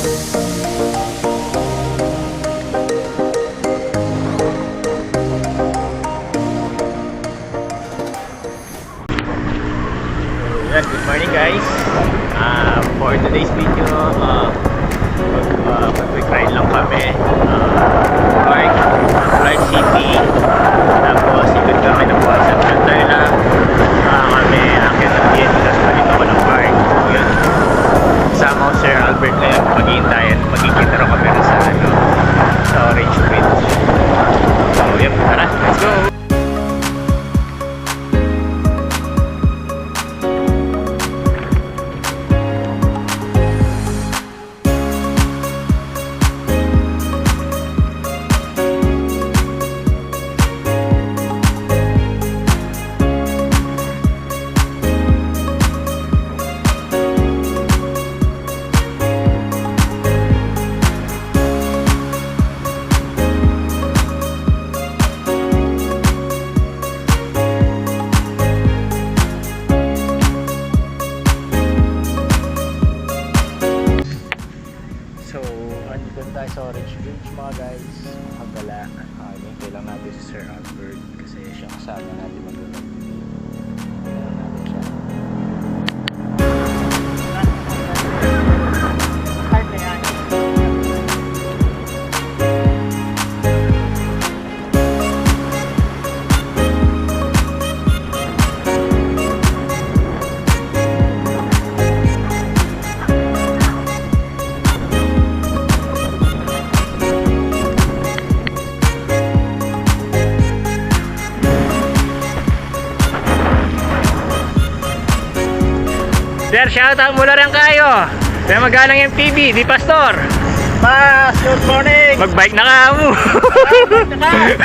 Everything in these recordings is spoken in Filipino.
Good morning guys. For today's video, mag-quick ride lang kami. Clark City. Tapos ikot kami ng Buwasan. After na kami akit ng DN kasi balik ako ng park. Yun. Sama ko Sir Albert na yun. Maghihintayan. Magkikita rin kami sa Orange Bridge. So yun, tara, let's go! Sa Orange Bridge mga guys, Hagala. Hintay lang natin si Sir Albert kasi siya kasama natin mag-ulog. Kailangan natin siya. Sir, shoutout mula rin kayo. Kaya magalang MTV, di Pastor. Mas, good morning. Magbike na ka mo. Bike na ka.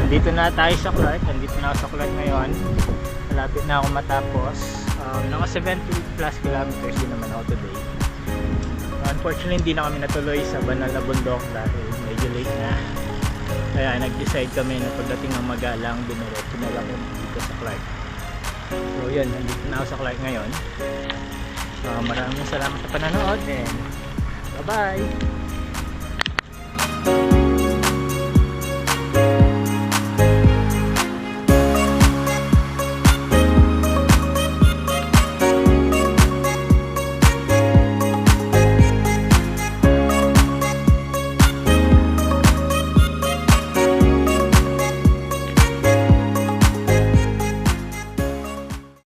Nandito na tayo sa Clark. Nandito na ako sa Clark ngayon. Malapit na ako matapos. Naka 70 plus kilometers din naman ako today. Unfortunately, hindi na kami natuloy sa banal na bundok dahil medyo late na. Kaya nag-decide kami na pagdating ng magalang, biniretso na lang dito sa Clark. So yun, nandito na ako sa Clark ngayon. Maraming salamat sa panonood and bye bye!